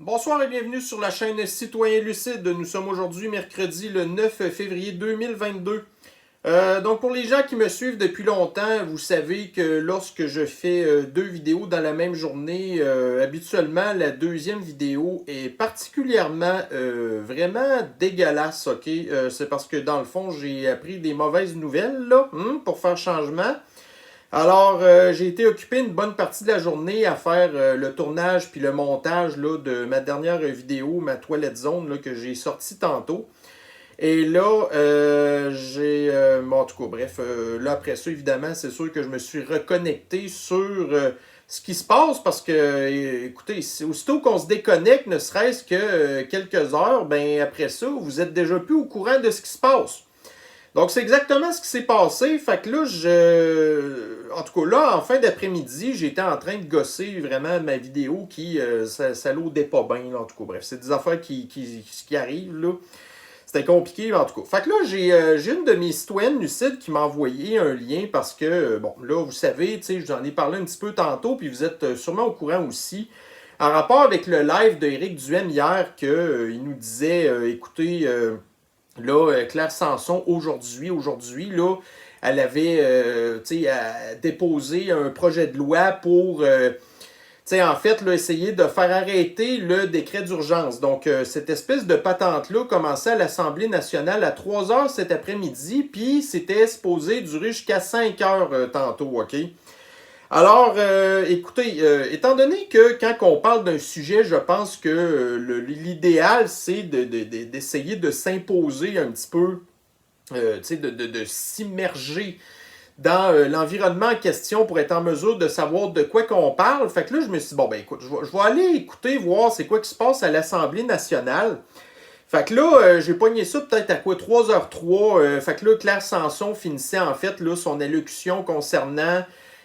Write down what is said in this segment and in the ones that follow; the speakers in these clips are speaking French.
Bonsoir et bienvenue sur la chaîne Citoyen Lucide. Nous sommes aujourd'hui mercredi le 9 février 2022. Donc pour les gens qui me suivent depuis longtemps, vous savez que lorsque je fais deux vidéos dans la même journée, habituellement la deuxième vidéo est particulièrement vraiment dégueulasse, ok? C'est parce que dans le fond j'ai appris des mauvaises nouvelles là, pour faire changement. Alors, j'ai été occupé une bonne partie de la journée à faire le tournage puis le montage là, de ma dernière vidéo, ma toilette zone, là, que j'ai sortie tantôt. Et là, bon, en tout cas, bref, là, après ça, évidemment, c'est sûr que je me suis reconnecté sur ce qui se passe parce que, écoutez, aussitôt qu'on se déconnecte, ne serait-ce que quelques heures, ben après ça, vous êtes déjà plus au courant de ce qui se passe. Donc, c'est exactement ce qui s'est passé. Fait que là, en tout cas, là, en fin d'après-midi, j'étais en train de gosser vraiment ma vidéo qui, ça l'odait pas bien, là, en tout cas. Bref, c'est des affaires qui arrivent, là. C'était compliqué, en tout cas. Fait que là, j'ai une de mes citoyennes lucides qui m'a envoyé un lien parce que, bon, là, vous savez, tu sais, je vous en ai parlé un petit peu tantôt, puis vous êtes sûrement au courant aussi, en rapport avec le live d'Éric Duhem hier, qu'il nous disait, écoutez, là, Claire Sanson, aujourd'hui, là, elle avait déposé un projet de loi pour, en fait, là, essayer de faire arrêter le décret d'urgence. Donc, cette espèce de patente-là commençait à l'Assemblée nationale à 3 heures cet après-midi, puis c'était supposé durer jusqu'à 5 heures tantôt, OK? Alors, écoutez, étant donné que quand on parle d'un sujet, je pense que l'idéal, c'est d'essayer de s'imposer un petit peu, de s'immerger dans l'environnement en question pour être en mesure de savoir de quoi qu'on parle. Fait que là, je me suis dit, bon, ben écoute, je vais aller écouter, voir c'est quoi qui se passe à l'Assemblée nationale. Fait que là, j'ai pogné ça peut-être à quoi 3h03. Fait que là, Claire Sanson finissait en fait là, son allocution concernant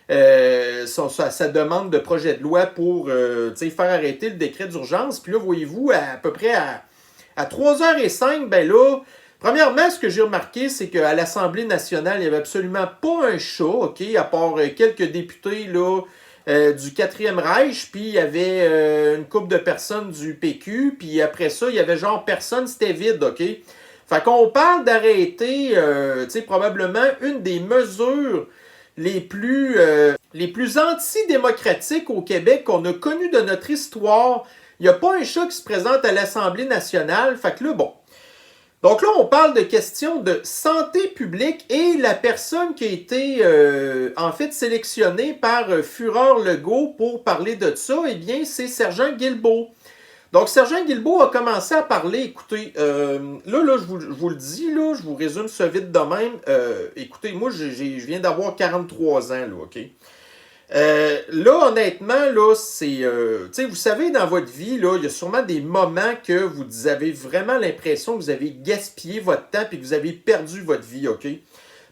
sa demande de projet de loi pour faire arrêter le décret d'urgence. Puis là, voyez-vous, à peu près à 3h05, ben là, premièrement, ce que j'ai remarqué, c'est qu'à l'Assemblée nationale, il n'y avait absolument pas un chat, OK, à part quelques députés là, du 4e Reich, puis il y avait une couple de personnes du PQ, puis après ça, il y avait genre personne, c'était vide, OK? Fait qu'on parle d'arrêter, probablement une des mesures les plus antidémocratiques au Québec qu'on a connues de notre histoire. Il n'y a pas un chat qui se présente à l'Assemblée nationale. Fait que là, bon. Donc là, on parle de questions de santé publique et la personne qui a été en fait sélectionnée par Fureur Legault pour parler de ça, eh bien, c'est Sergent Guilbeault. Donc, Sergent Guilbeault a commencé à parler. Écoutez, là, je vous le dis, là, je vous résume ça vite de même. Écoutez, moi, je viens d'avoir 43 ans, là, OK? Là, honnêtement, là, c'est... tu sais, vous savez, dans votre vie, là, il y a sûrement des moments que vous avez vraiment l'impression que vous avez gaspillé votre temps et que vous avez perdu votre vie, OK?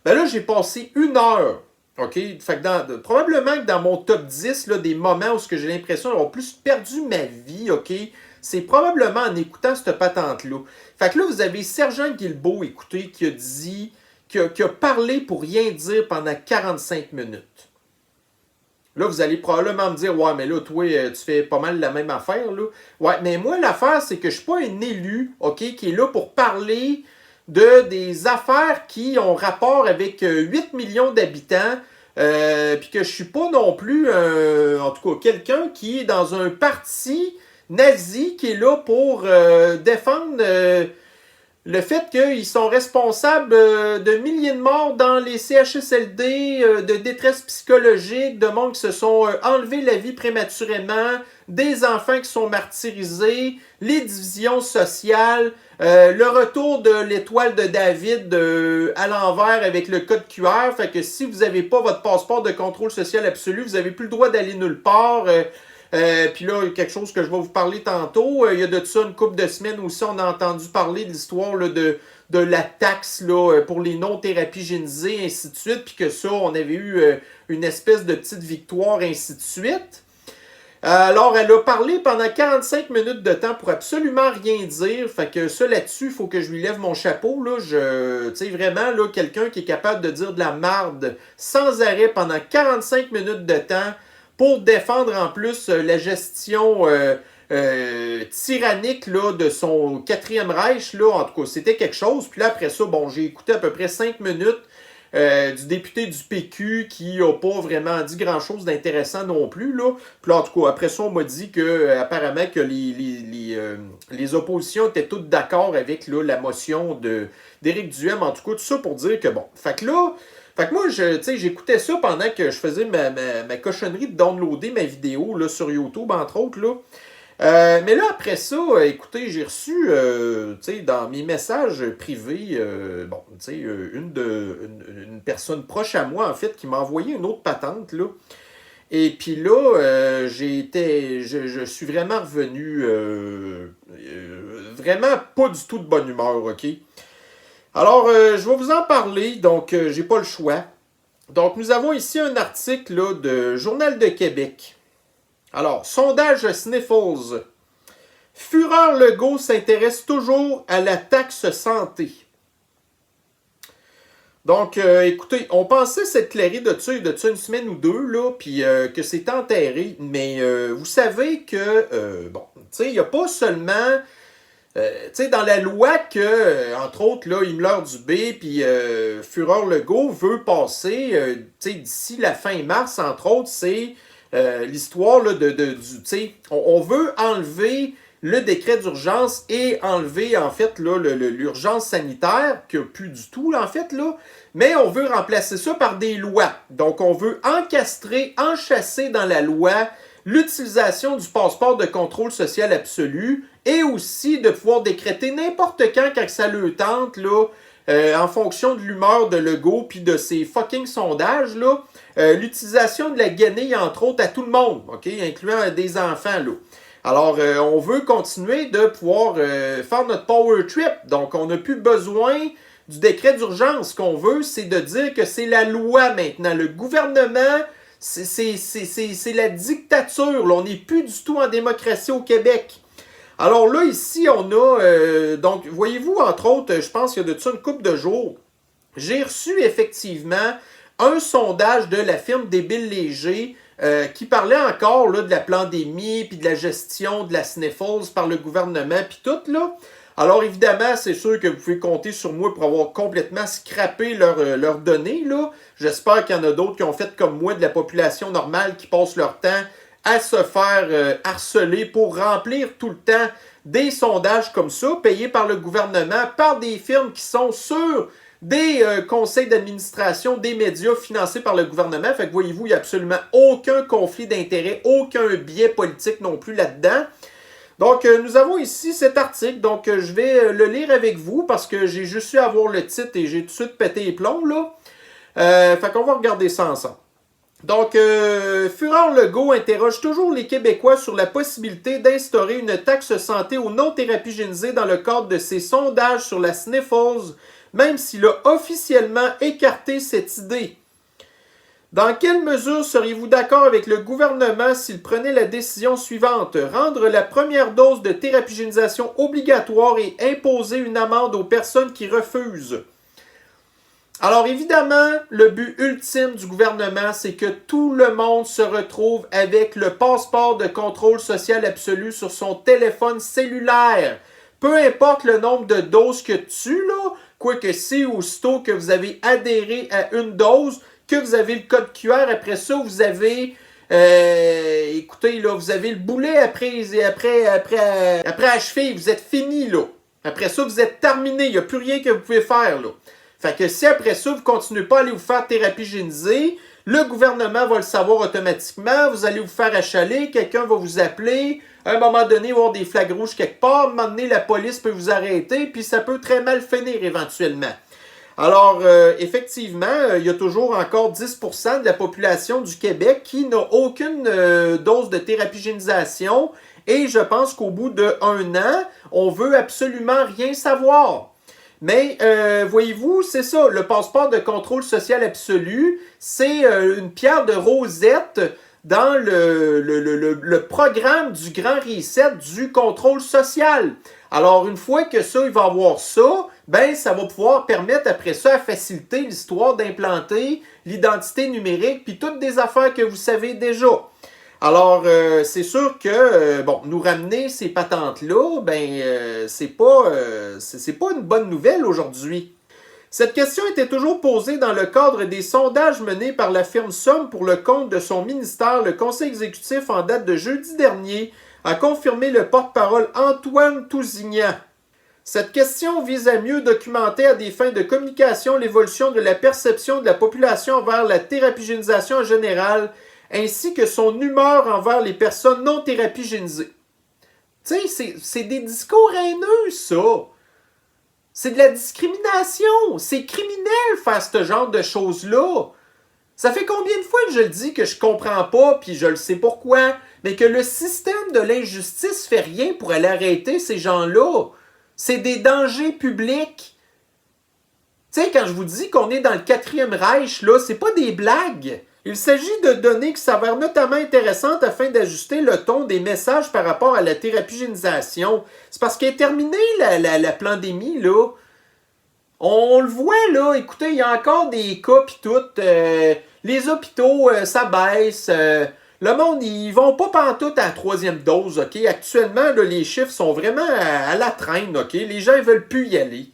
Ben là, j'ai passé 1 heure, OK? Fait que probablement que dans mon top 10 là, des moments où j'ai l'impression d'avoir plus perdu ma vie, OK? C'est probablement en écoutant cette patente-là. Fait que là, vous avez Sergent Guilbeault, écoutez, qui a dit, qui a parlé pour rien dire pendant 45 minutes. Là, vous allez probablement me dire, ouais, mais là, toi, tu fais pas mal la même affaire, là. Ouais, mais moi, l'affaire, c'est que je suis pas un élu, OK, qui est là pour parler des affaires qui ont rapport avec 8 millions d'habitants, puis que je suis pas non plus, en tout cas, quelqu'un qui est dans un parti nazi qui est là pour défendre le fait qu'ils sont responsables de milliers de morts dans les CHSLD, de détresse psychologique, de monde qui se sont enlevés la vie prématurément, des enfants qui sont martyrisés, les divisions sociales, le retour de l'étoile de David à l'envers avec le code QR. Fait que si vous n'avez pas votre passeport de contrôle social absolu, vous n'avez plus le droit d'aller nulle part. Puis là, quelque chose que je vais vous parler tantôt. Il y a de ça une couple de semaines aussi, on a entendu parler de l'histoire là, de la taxe là, pour les non-thérapies génisées, ainsi de suite. Puis que ça, on avait eu une espèce de petite victoire, ainsi de suite. Alors, elle a parlé pendant 45 minutes de temps pour absolument rien dire. Fait que ça, là-dessus, il faut que je lui lève mon chapeau. Là. Tu sais, vraiment, là, quelqu'un qui est capable de dire de la marde sans arrêt pendant 45 minutes de temps pour défendre en plus la gestion tyrannique là, de son quatrième Reich. Là, en tout cas, c'était quelque chose. Puis là, après ça, bon, j'ai écouté à peu près 5 minutes du député du PQ qui n'a pas vraiment dit grand-chose d'intéressant non plus. Là. Puis là, en tout cas, après ça, on m'a dit que apparemment que les oppositions étaient toutes d'accord avec là, la motion d'Éric Duhem. En tout cas, tout ça pour dire que bon. Fait que moi, j'écoutais ça pendant que je faisais ma cochonnerie de downloader ma vidéo là, sur YouTube, entre autres. Là. Mais là, après ça, écoutez, j'ai reçu, dans mes messages privés, une personne proche à moi, en fait, qui m'a envoyé une autre patente, là. Et puis là, je suis vraiment revenu, vraiment pas du tout de bonne humeur, OK? Alors, je vais vous en parler, donc j'ai pas le choix. Donc, nous avons ici un article là, de Journal de Québec. Alors, sondage Sniffles. Fureur Legault s'intéresse toujours à la taxe santé. Donc, écoutez, on pensait s'être clairé de ça une semaine ou deux, là, puis que c'est enterré. Mais vous savez que, il n'y a pas seulement... dans la loi que, entre autres, là, Himmler-Dubé puis Fureur Legault veut passer, d'ici la fin mars, entre autres, c'est l'histoire là, on veut enlever le décret d'urgence et enlever, en fait, là, l'urgence sanitaire, qu'il n'y a plus du tout, là, en fait, là, mais on veut remplacer ça par des lois. Donc, on veut enchasser dans la loi l'utilisation du passeport de contrôle social absolu et aussi de pouvoir décréter n'importe quand ça le tente, là, en fonction de l'humeur de Legault puis de ses fucking sondages, là, l'utilisation de la guenille, entre autres, à tout le monde, ok, incluant des enfants, là. Alors, on veut continuer de pouvoir faire notre power trip. Donc, on n'a plus besoin du décret d'urgence. Ce qu'on veut, c'est de dire que c'est la loi maintenant. Le gouvernement, c'est la dictature. Là. On n'est plus du tout en démocratie au Québec. Alors là, ici, on a... donc, voyez-vous, entre autres, je pense qu'il y a de ça une couple de jours, j'ai reçu effectivement un sondage de la firme Débile Léger qui parlait encore là, de la pandémie puis de la gestion de la Sniffles par le gouvernement puis tout là. Alors évidemment, c'est sûr que vous pouvez compter sur moi pour avoir complètement scrappé leurs données là. J'espère qu'il y en a d'autres qui ont fait comme moi de la population normale qui passent leur temps à se faire harceler pour remplir tout le temps des sondages comme ça, payés par le gouvernement, par des firmes qui sont sur des conseils d'administration des médias financés par le gouvernement. Fait que voyez-vous, il n'y a absolument aucun conflit d'intérêt, aucun biais politique non plus là-dedans. Donc, nous avons ici cet article. Donc, je vais le lire avec vous parce que j'ai juste eu à voir le titre et j'ai tout de suite pété les plombs, là. Fait qu'on va regarder ça ensemble. Donc, Fureur Legault interroge toujours les Québécois sur la possibilité d'instaurer une taxe santé aux non-thérapies génisées dans le cadre de ses sondages sur la Sniffles, même s'il a officiellement écarté cette idée. Dans quelle mesure seriez-vous d'accord avec le gouvernement s'il prenait la décision suivante, rendre la première dose de thérapie génisation obligatoire et imposer une amende aux personnes qui refusent? Alors évidemment, le but ultime du gouvernement, c'est que tout le monde se retrouve avec le passeport de contrôle social absolu sur son téléphone cellulaire. Peu importe le nombre de doses que tu là, quoique c'est aussitôt que vous avez adhéré à une dose, que vous avez le code QR, après ça, vous avez, écoutez, là, vous avez le boulet après achever, vous êtes fini, là. Après ça, vous êtes terminé, il n'y a plus rien que vous pouvez faire, là. Fait que si après ça, vous ne continuez pas à aller vous faire thérapie génisée, le gouvernement va le savoir automatiquement, vous allez vous faire achaler, quelqu'un va vous appeler, à un moment donné, il va y avoir des flags rouges quelque part, à un moment donné, la police peut vous arrêter, puis ça peut très mal finir éventuellement. Alors, effectivement, il y a toujours encore 10% de la population du Québec qui n'a aucune dose de thérapie génisation, et je pense qu'au bout d'1 an, on veut absolument rien savoir. Mais voyez-vous, c'est ça, le passeport de contrôle social absolu, c'est une pierre de rosette dans le programme du Grand Reset du contrôle social. Alors, une fois que ça, il va avoir ça, ben ça va pouvoir permettre après ça à faciliter l'histoire d'implanter l'identité numérique puis toutes des affaires que vous savez déjà. Alors, c'est sûr que, bon, nous ramener ces patentes-là, c'est pas une bonne nouvelle aujourd'hui. Cette question était toujours posée dans le cadre des sondages menés par la firme Somme pour le compte de son ministère. Le conseil exécutif, en date de jeudi dernier, a confirmé le porte-parole Antoine Tousignan. Cette question vise à mieux documenter à des fins de communication l'évolution de la perception de la population envers la thérapie-génisation en général, ainsi que son humeur envers les personnes non thérapie-génisées. Tu sais, c'est des discours haineux, ça. C'est de la discrimination. C'est criminel faire ce genre de choses-là. Ça fait combien de fois que je le dis que je comprends pas, puis je le sais pourquoi, mais que le système de l'injustice fait rien pour aller arrêter ces gens-là. C'est des dangers publics. Tu sais, quand je vous dis qu'on est dans le 4e Reich, là, c'est pas des blagues. Il s'agit de données qui s'avèrent notamment intéressantes afin d'ajuster le ton des messages par rapport à la thérapie-génisation. C'est parce qu'est terminée la pandémie, là. On le voit, là. Écoutez, il y a encore des cas pis tout. Les hôpitaux, ça baisse. Le monde, ils vont pas pantoute à la 3e dose, OK? Actuellement, là, les chiffres sont vraiment à la traîne, OK? Les gens ne veulent plus y aller.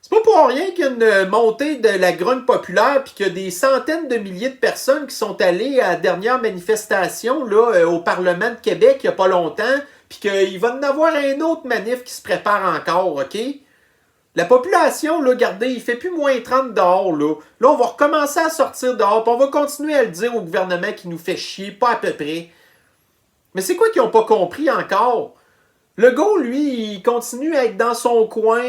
C'est pas pour rien qu'il y a une montée de la grogne populaire puis qu'il y a des centaines de milliers de personnes qui sont allées à la dernière manifestation là, au Parlement de Québec il n'y a pas longtemps puis qu'il va y en avoir un autre manif qui se prépare encore, OK? La population, là, regardez, il fait plus moins 30 dehors, là. Là, on va recommencer à sortir dehors puis on va continuer à le dire au gouvernement qui nous fait chier, pas à peu près. Mais c'est quoi qu'ils n'ont pas compris encore? Legault, lui, il continue à être dans son coin.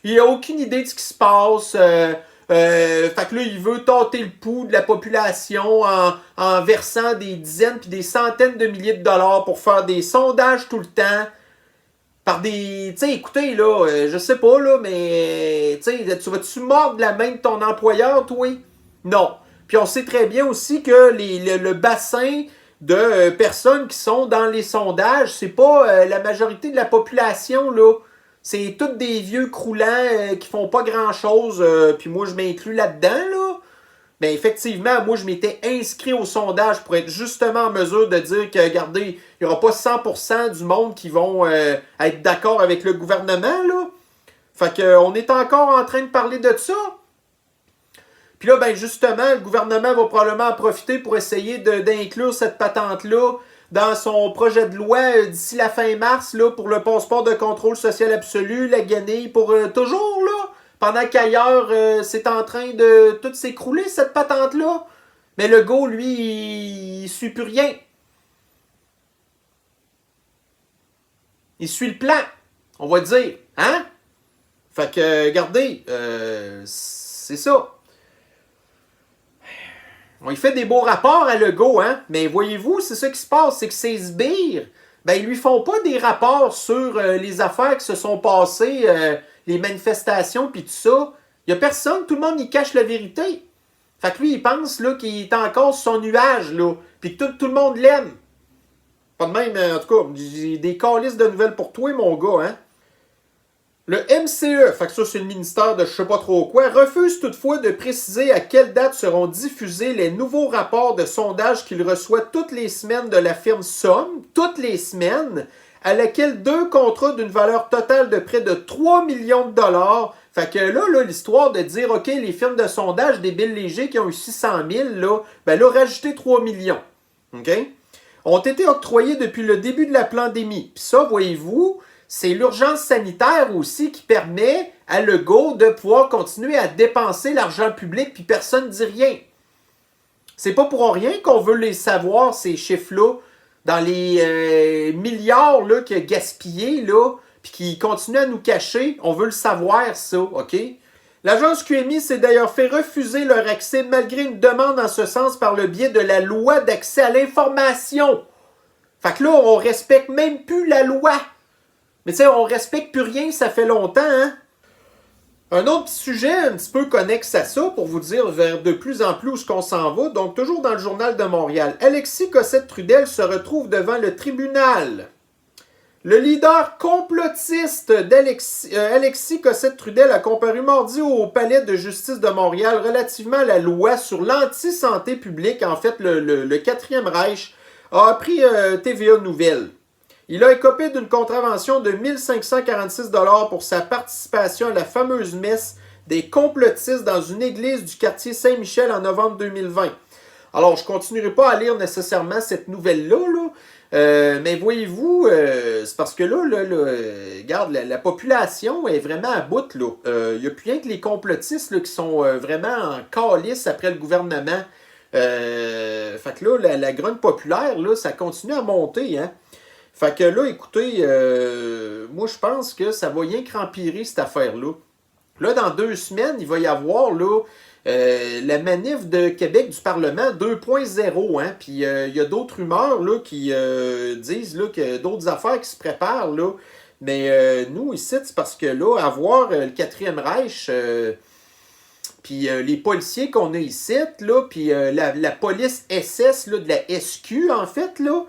Il n'a aucune idée de ce qui se passe. Fait que là, il veut tâter le pouls de la population en versant des dizaines puis des centaines de milliers de dollars pour faire des sondages tout le temps. Par des... Tu sais, écoutez, là, je sais pas, là, mais... Tu sais, tu vas-tu mordre la main de ton employeur, toi? Non. Puis on sait très bien aussi que le bassin de personnes qui sont dans les sondages, c'est pas la majorité de la population, là. C'est tous des vieux croulants qui font pas grand-chose, puis moi, je m'inclus là-dedans, là. Ben effectivement, moi, je m'étais inscrit au sondage pour être justement en mesure de dire que, regardez, il n'y aura pas 100% du monde qui vont être d'accord avec le gouvernement, là. Fait qu'on est encore en train de parler de ça. Puis là, ben justement, le gouvernement va probablement en profiter pour essayer d'inclure cette patente-là dans son projet de loi d'ici la fin mars là, pour le passeport de contrôle social absolu, la guenille pour toujours, là. Pendant qu'ailleurs, c'est en train de tout s'écrouler, cette patente-là. Mais Legault, lui, il suit plus rien. Il suit le plan, on va dire. Hein? Fait que, regardez, c'est ça. On y fait des beaux rapports à Legault, hein? Mais voyez-vous, c'est ça qui se passe, c'est que ces sbires, ben, ils lui font pas des rapports sur les affaires qui se sont passées, les manifestations, puis tout ça. Il y a personne, tout le monde y cache la vérité. Fait que lui, il pense là, qu'il est encore sur son nuage, là, puis que tout le monde l'aime. Pas de même, en tout cas, j'ai des calices de nouvelles pour toi, mon gars, hein? Le MCE, fait que ça c'est le ministère de je sais pas trop quoi, refuse toutefois de préciser à quelle date seront diffusés les nouveaux rapports de sondage qu'il reçoit toutes les semaines de la firme Somme, toutes les semaines, à laquelle 2 contrats d'une valeur totale de près de 3 millions de dollars. Fait que là l'histoire de dire, OK, les firmes de sondage des Bill Léger qui ont eu 600 000, là, ben là, rajouter 3 millions. OK? Ont été octroyés depuis le début de la pandémie. Puis ça, voyez-vous, c'est l'urgence sanitaire aussi qui permet à Legault de pouvoir continuer à dépenser l'argent public puis personne ne dit rien. C'est pas pour rien qu'on veut les savoir, ces chiffres-là, dans les milliards là, qu'il a gaspillés, là, puis qui continuent à nous cacher. On veut le savoir, ça, OK? L'agence QMI s'est d'ailleurs fait refuser leur accès malgré une demande en ce sens par le biais de la loi d'accès à l'information. Fait que là, on respecte même plus la loi. Mais tu sais, on respecte plus rien, ça fait longtemps, hein? Un autre petit sujet un petit peu connexe à ça, pour vous dire vers de plus en plus où ce qu'on s'en va. Donc, toujours dans le Journal de Montréal. Alexis Cossette-Trudel se retrouve devant le tribunal. Le leader complotiste d'Alexis Cossette-Trudel a comparu mardi au palais de justice de Montréal relativement à la loi sur l'anti-santé publique, en fait le 4e Reich, a appris TVA Nouvelle. Il a écopé d'une contravention de 1546 $ pour sa participation à la fameuse messe des complotistes dans une église du quartier Saint-Michel en novembre 2020. Alors, je ne continuerai pas à lire nécessairement cette nouvelle-là, mais voyez-vous, c'est parce que là, regarde, la population est vraiment à bout. Il n'y a plus rien que les complotistes là, qui sont vraiment en calice après le gouvernement. Fait que là, la grogne populaire, là, ça continue à monter, hein. Fait que là, écoutez, moi je pense que ça va rien qu'empirer cette affaire-là. Là, dans 2 semaines, il va y avoir là, la manif de Québec du Parlement 2.0. Hein? Puis il y a d'autres rumeurs là, qui disent là, que d'autres affaires qui se préparent. Là. Mais nous, ici, c'est parce que là, avoir le 4e Reich, puis les policiers qu'on a ici, là, puis la police SS là, de la SQ, en fait, là,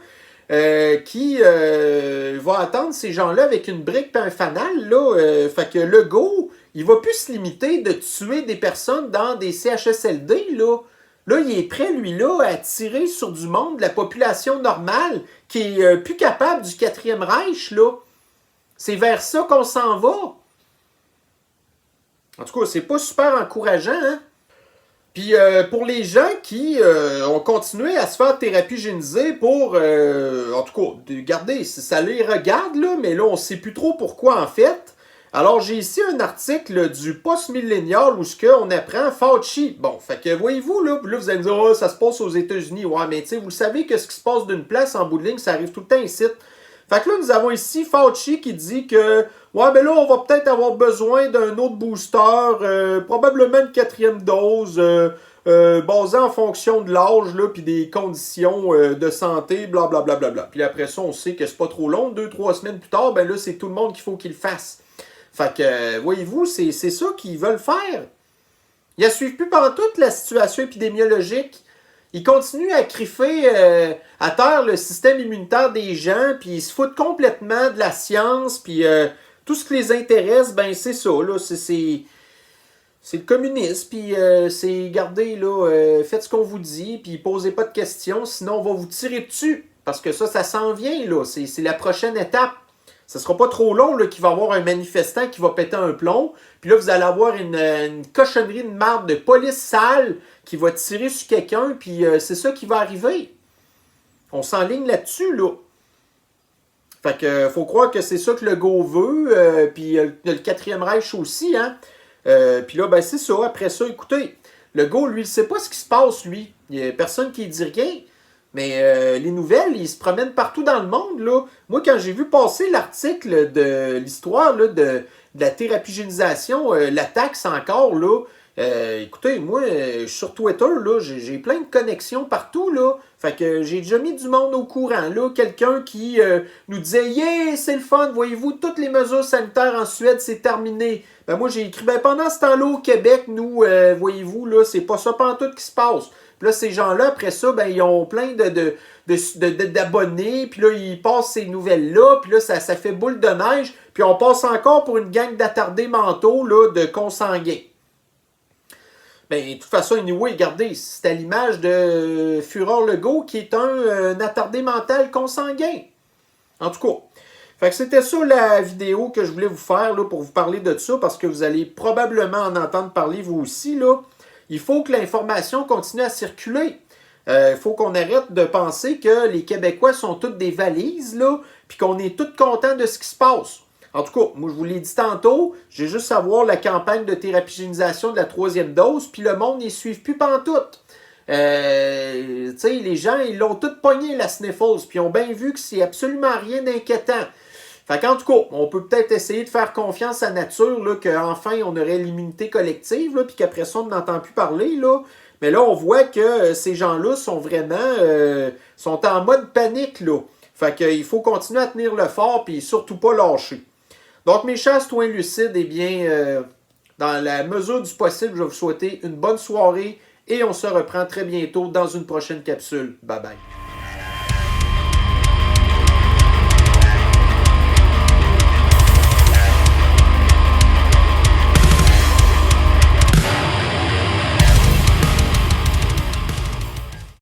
qui va attendre ces gens-là avec une brique et un fanal. Là, fait que Legault, il va plus se limiter de tuer des personnes dans des CHSLD. Là, il est prêt, lui, là, à tirer sur du monde de la population normale qui est plus capable du 4e Reich. Là. C'est vers ça qu'on s'en va. En tout cas, c'est pas super encourageant, hein? Puis pour les gens qui ont continué à se faire thérapie génisée pour, en tout cas, regardez, ça les regarde, là, mais là, on ne sait plus trop pourquoi en fait. Alors, j'ai ici un article du Post-Millennial où on apprend Fauci. Bon, fait que voyez-vous, là vous allez me dire, oh, ça se passe aux États-Unis. Ouais, mais tu sais, vous savez que ce qui se passe d'une place en bout de ligne, ça arrive tout le temps ici. Fait que là, nous avons ici Fauci qui dit que ouais, ben là, on va peut-être avoir besoin d'un autre booster, probablement une 4e dose, basée en fonction de l'âge, là, puis des conditions de santé, blablabla. Bla, bla, bla. Puis après ça, on sait que c'est pas trop long. 2-3 semaines plus tard, ben là, c'est tout le monde qu'il faut qu'il le fasse. Fait que, voyez-vous, c'est ça qu'ils veulent faire. Ils ne suivent plus pendant toute la situation épidémiologique. Ils continuent à criffer à terre le système immunitaire des gens, puis ils se foutent complètement de la science, puis tout ce qui les intéresse, ben c'est ça, là, c'est le communisme, puis c'est, regardez, là, faites ce qu'on vous dit, puis posez pas de questions, sinon on va vous tirer dessus, parce que ça s'en vient, là, c'est la prochaine étape. Ça sera pas trop long là, qu'il va y avoir un manifestant qui va péter un plomb. Puis là, vous allez avoir une cochonnerie de marde de police sale qui va tirer sur quelqu'un. Puis c'est ça qui va arriver. On s'enligne là-dessus, là. Fait que faut croire que c'est ça que Legault veut. Puis le 4e Reich aussi, hein. Puis là, ben c'est ça. Après ça, écoutez, Legault, lui, il sait pas ce qui se passe, lui. Il y a personne qui dit rien. Mais les nouvelles, ils se promènent partout dans le monde. Là. Moi, quand j'ai vu passer l'article de l'histoire de la thérapigénisation, la taxe encore, là, écoutez, moi, sur Twitter, là, j'ai plein de connexions partout. Là. Fait que j'ai déjà mis du monde au courant. Là. Quelqu'un qui nous disait « Yeah, c'est le fun, voyez-vous, toutes les mesures sanitaires en Suède, c'est terminé. » Ben moi, j'ai écrit « Ben pendant ce temps-là, au Québec, nous, voyez-vous, là, c'est pas ça pantoute qui se passe. » Puis là, ces gens-là, après ça, ben, ils ont plein d'abonnés. Puis là, ils passent ces nouvelles-là. Puis là, ça fait boule de neige. Puis on passe encore pour une gang d'attardés mentaux là, de consanguins. Ben, de toute façon, anyway, regardez, c'est à l'image de Fureur Legault qui est un attardé mental consanguin. En tout cas. Fait que c'était ça la vidéo que je voulais vous faire là, pour vous parler de ça. Parce que vous allez probablement en entendre parler vous aussi, là. Il faut que l'information continue à circuler. Il faut qu'on arrête de penser que les Québécois sont toutes des valises, là, puis qu'on est tous contents de ce qui se passe. En tout cas, moi, je vous l'ai dit tantôt, j'ai juste à voir la campagne de thérapigénisation de la 3e dose, puis le monde n'y suit plus pantoute. Tu sais, les gens, ils l'ont tout pogné, la sniffles, puis ils ont bien vu que c'est absolument rien d'inquiétant. Fait qu'en tout cas, on peut peut-être essayer de faire confiance à la nature, là, qu'enfin on aurait l'immunité collective, là, puis qu'après ça, on n'entend plus parler, là. Mais là, on voit que ces gens-là sont vraiment sont en mode panique, là. Fait qu'il faut continuer à tenir le fort, puis surtout pas lâcher. Donc, mes chers citoyens lucides, eh bien, dans la mesure du possible, je vais vous souhaiter une bonne soirée, et on se reprend très bientôt dans une prochaine capsule. Bye bye.